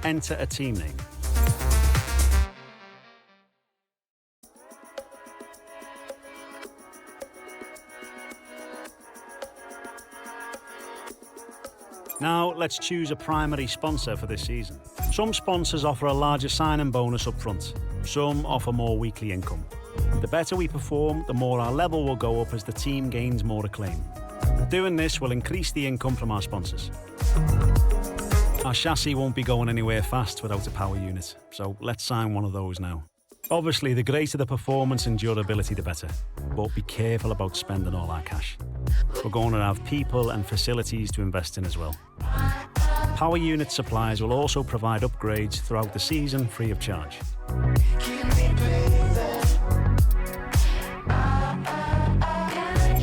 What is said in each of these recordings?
enter a team name. Now let's choose a primary sponsor for this season. Some sponsors offer a larger sign-in bonus up front. Some offer more weekly income. The better we perform, the more our level will go up as the team gains more acclaim. Doing this will increase the income from our sponsors. Our chassis won't be going anywhere fast without a power unit, so let's sign one of those now. Obviously, the greater the performance and durability, the better. But be careful about spending all our cash. We're going to have people and facilities to invest in as well. Power unit suppliers will also provide upgrades throughout the season free of charge.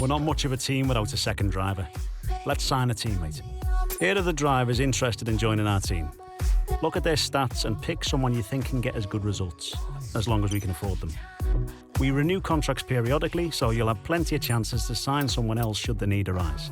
We're not much of a team without a second driver. Let's sign a teammate. Here are the drivers interested in joining our team. Look at their stats and pick someone you think can get us good results, as long as we can afford them. We renew contracts periodically, so you'll have plenty of chances to sign someone else should the need arise.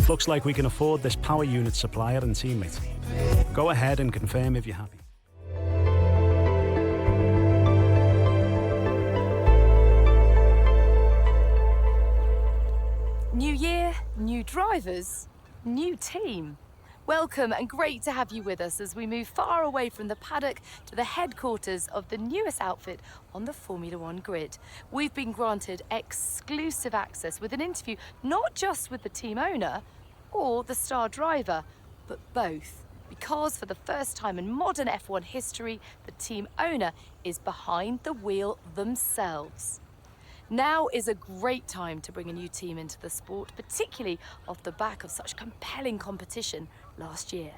Looks like we can afford this power unit supplier and teammate. Go ahead and confirm if you're happy. New year, new drivers, new team. Welcome and great to have you with us as we move far away from the paddock to the headquarters of the newest outfit on the Formula One grid. We've been granted exclusive access with an interview not just with the team owner or the star driver, but both. Because for the first time in modern F1 history, the team owner is behind the wheel themselves. Now is a great time to bring a new team into the sport, particularly off the back of such compelling competition last year.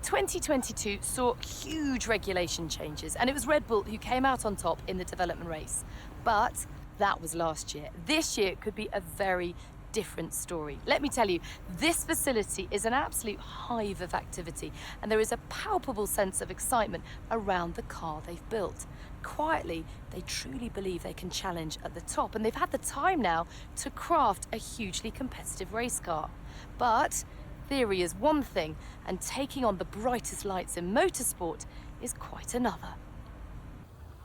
2022 saw huge regulation changes, and it was Red Bull who came out on top in the development race. But that was last year. This year could be a very different story. Let me tell you, this facility is an absolute hive of activity, and there is a palpable sense of excitement around the car they've built. Quietly, they truly believe they can challenge at the top, and they've had the time now to craft a hugely competitive race car. But theory is one thing, and taking on the brightest lights in motorsport is quite another.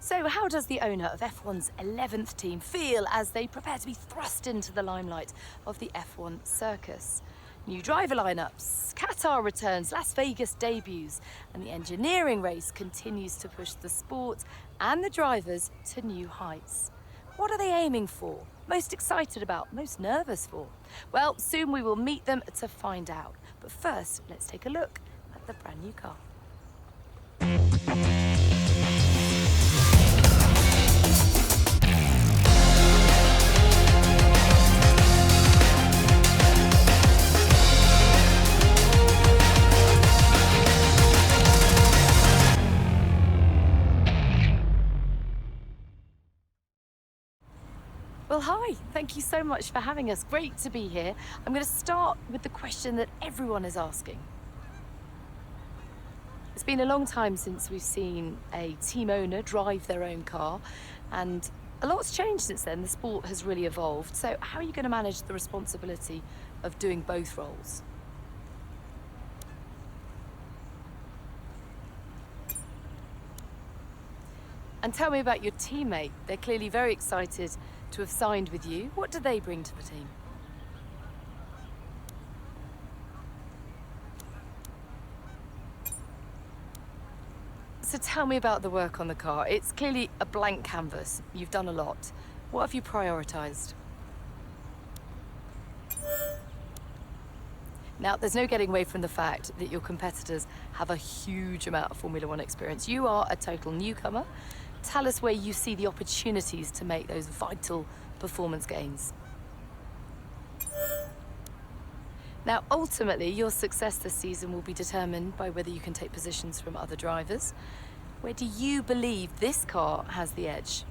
So how does the owner of F1's 11th team feel as they prepare to be thrust into the limelight of the F1 circus? New driver lineups, Qatar returns, Las Vegas debuts, and the engineering race continues to push the sport and the drivers to new heights. What are they aiming for? Most excited about? Most nervous for? Well, soon we will meet them to find out. But first, let's take a look at the brand new car. Well, hi, thank you so much for having us. Great to be here. I'm going to start with the question that everyone is asking. It's been a long time since we've seen a team owner drive their own car, and a lot's changed since then. The sport has really evolved. So how are you going to manage the responsibility of doing both roles? And tell me about your teammate. They're clearly very excited to have signed with you. What do they bring to the team? So tell me about the work on the car. It's clearly a blank canvas. You've done a lot. What have you prioritised? Now, there's no getting away from the fact that your competitors have a huge amount of Formula One experience. You are a total newcomer. Tell us where you see the opportunities to make those vital performance gains. Now, ultimately, your success this season will be determined by whether you can take positions from other drivers. Where do you believe this car has the edge?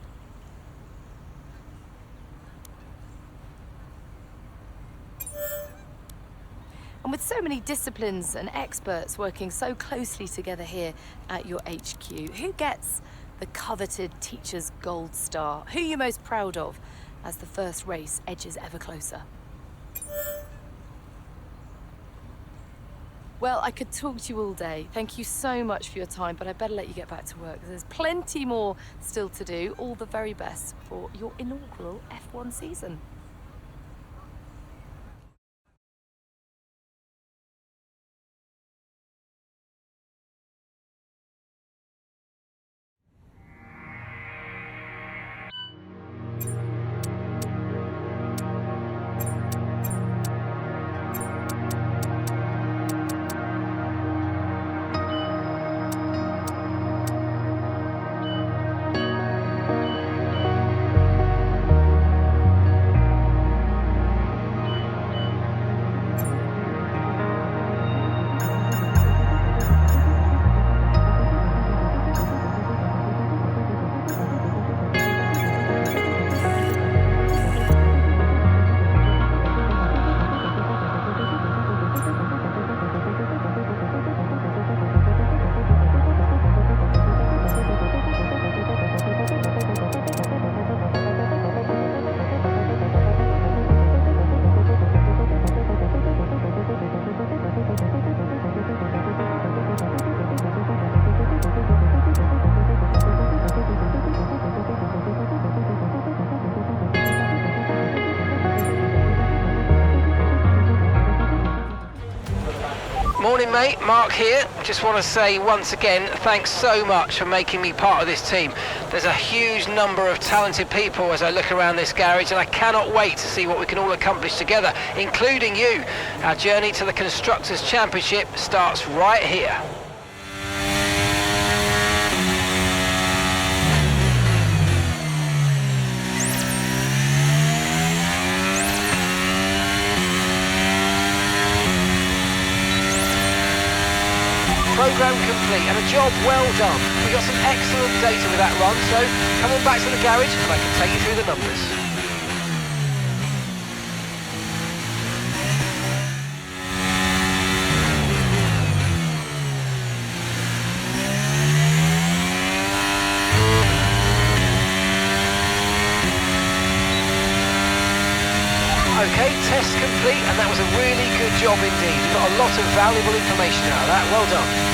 And with so many disciplines and experts working so closely together here at your HQ, who gets the coveted Teacher's Gold Star? Who are you most proud of as the first race edges ever closer? Well, I could talk to you all day. Thank you so much for your time, but I better let you get back to work. There's plenty more still to do. All the very best for your inaugural F1 season. Morning mate, Mark here. Just want to say once again, thanks so much for making me part of this team. There's a huge number of talented people as I look around this garage, and I cannot wait to see what we can all accomplish together, including you. Our journey to the Constructors' Championship starts right here. Programme complete and a job well done. We got some excellent data with that run, so come on back to the garage and I can take you through the numbers. Okay, test complete, and that was a really good job indeed. We got a lot of valuable information out of that. Well done.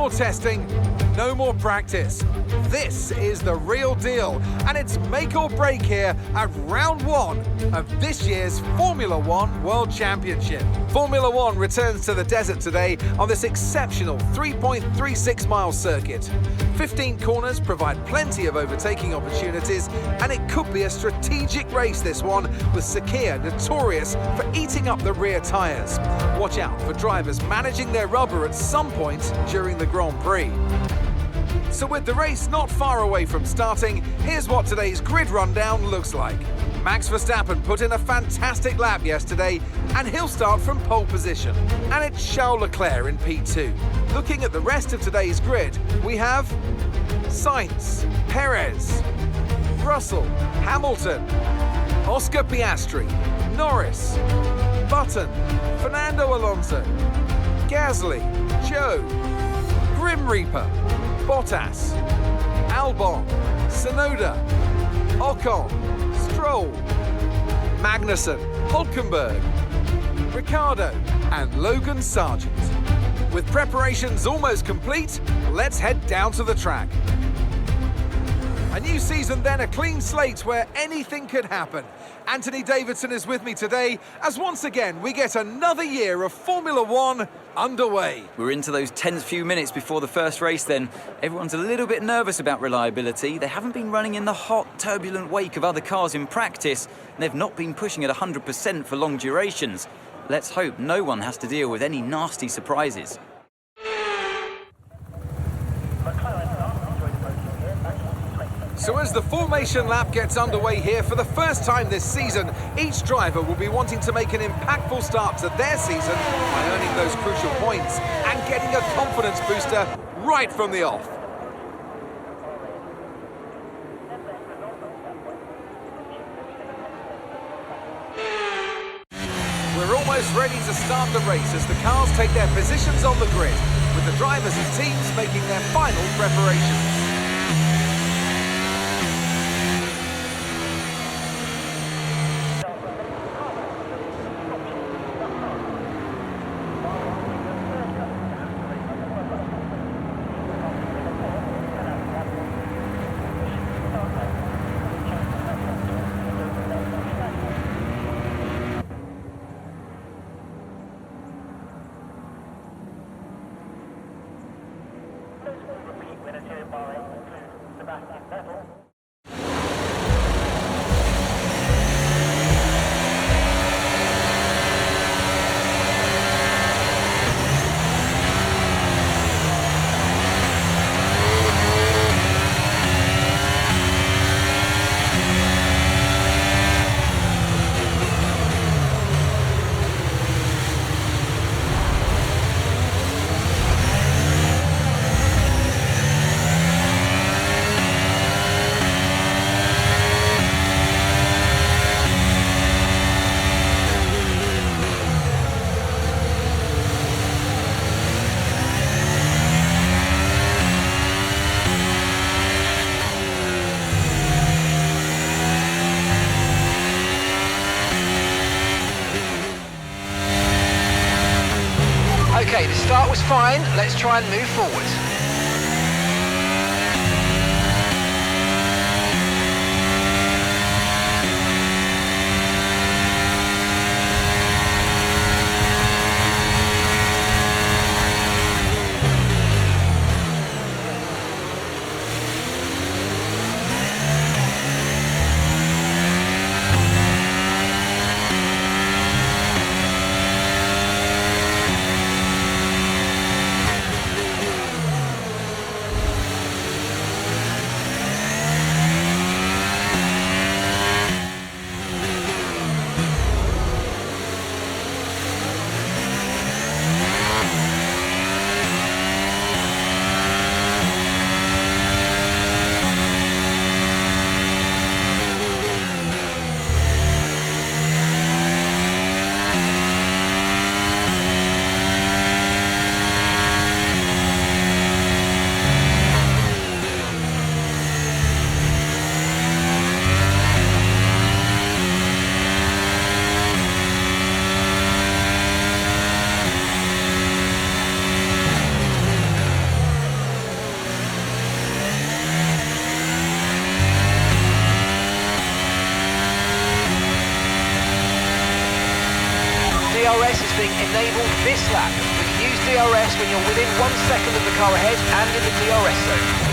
more testing, no more practice. This is the real deal, and it's make or break here at round 1 of this year's Formula One World Championship. Formula One returns to the desert today on this exceptional 3.36-mile circuit. 15 corners provide plenty of overtaking opportunities, and it could be a strategic race, this one, with Sakhir notorious for eating up the rear tyres. Watch out for drivers managing their rubber at some point during the Grand Prix. So with the race not far away from starting, here's what today's grid rundown looks like. Max Verstappen put in a fantastic lap yesterday, and he'll start from pole position. And it's Charles Leclerc in P2. Looking at the rest of today's grid, we have Sainz, Perez, Russell, Hamilton, Oscar Piastri, Norris, Button, Fernando Alonso, Gasly, Joe, Grim Reaper, Bottas, Albon, Tsunoda, Ocon, Stroll, Magnussen, Hulkenberg, Ricciardo and Logan Sargent. With preparations almost complete, let's head down to the track. A new season then, a clean slate where anything could happen. Anthony Davidson is with me today as once again we get another year of Formula One underway. We're into those tense few minutes before the first race then. Everyone's a little bit nervous about reliability. They haven't been running in the hot, turbulent wake of other cars in practice, and they've not been pushing at 100% for long durations. Let's hope no one has to deal with any nasty surprises. So as the formation lap gets underway here for the first time this season, each driver will be wanting to make an impactful start to their season by earning those crucial points and getting a confidence booster right from the off. We're almost ready to start the race as the cars take their positions on the grid, with the drivers and teams making their final preparations. Okay, the start was fine. Let's try and move forward. DRS is being enabled this lap. We can use DRS when you're within 1 second of the car ahead and in the DRS zone.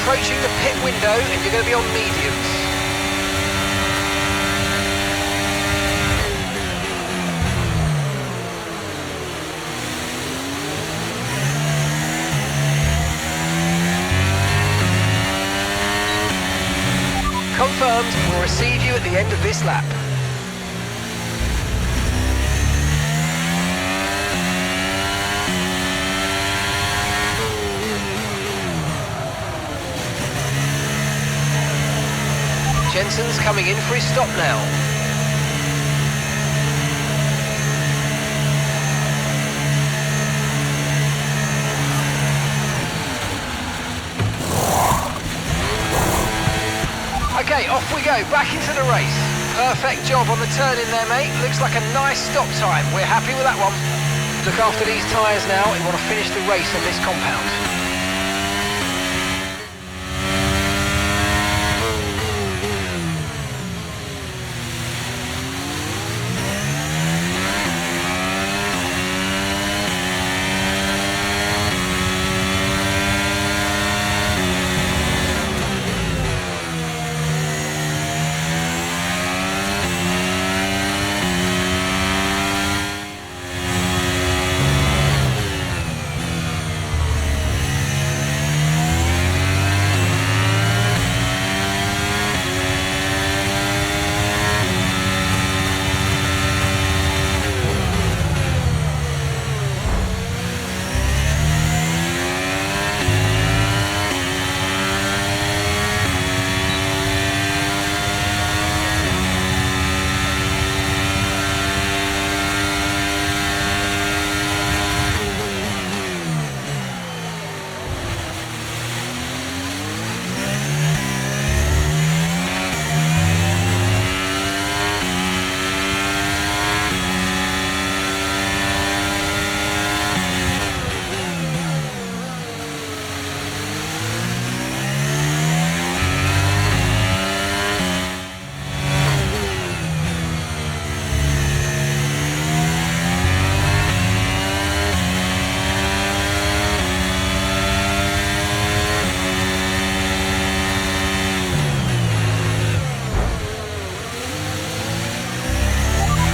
Approaching the pit window and you're going to be on mediums. Confirmed, we'll receive you at the end of this lap. Jensen's coming in for his stop now. Okay, off we go, back into the race. Perfect job on the turn in there, mate. Looks like a nice stop time. We're happy with that one. Look after these tyres now. We want to finish the race on this compound.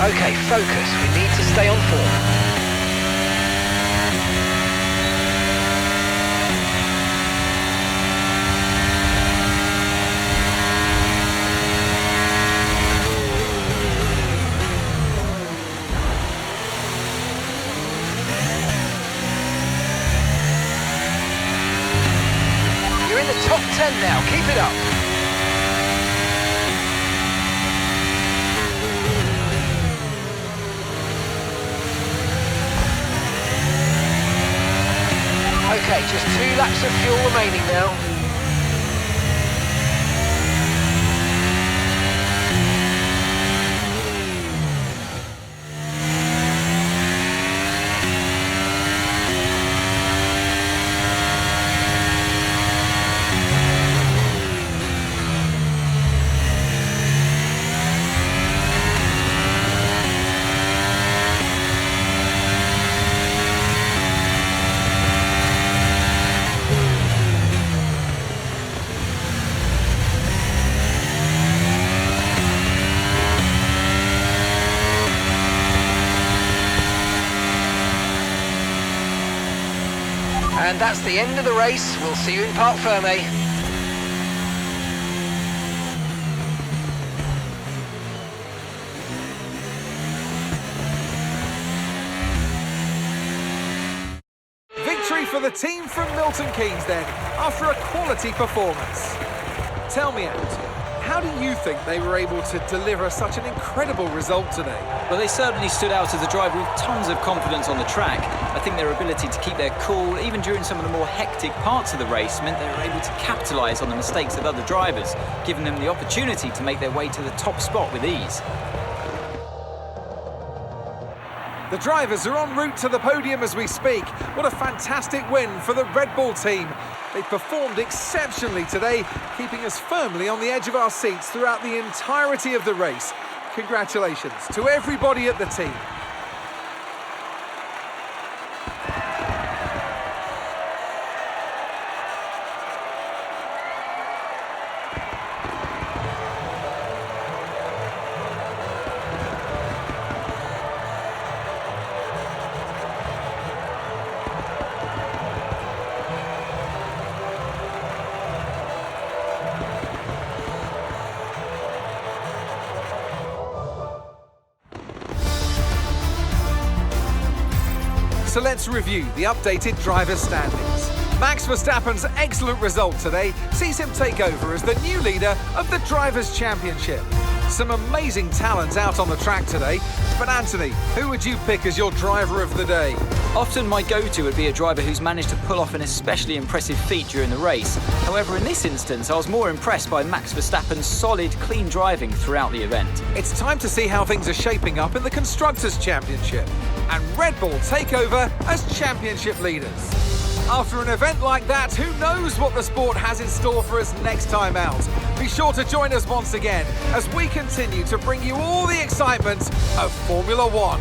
Okay, focus. We need to stay on form. You're in the top 10 now. Keep it up. Okay, just 2 laps of fuel remaining now. And that's the end of the race. We'll see you in Parc Fermé. Victory for the team from Milton Keynes then, after a quality performance. Tell me, Ant, how do you think they were able to deliver such an incredible result today? Well, they certainly stood out as a driver with tons of confidence on the track. I think their ability to keep their cool, even during some of the more hectic parts of the race, meant they were able to capitalise on the mistakes of other drivers, giving them the opportunity to make their way to the top spot with ease. The drivers are en route to the podium as we speak. What a fantastic win for the Red Bull team. They performed exceptionally today, keeping us firmly on the edge of our seats throughout the entirety of the race. Congratulations to everybody at the team. So let's review the updated driver standings. Max Verstappen's excellent result today sees him take over as the new leader of the Drivers' Championship. Some amazing talent out on the track today, but Anthony, who would you pick as your driver of the day? Often my go-to would be a driver who's managed to pull off an especially impressive feat during the race. However, in this instance, I was more impressed by Max Verstappen's solid, clean driving throughout the event. It's time to see how things are shaping up in the Constructors' Championship, and Red Bull take over as championship leaders. After an event like that, who knows what the sport has in store for us next time out? Be sure to join us once again as we continue to bring you all the excitement of Formula One.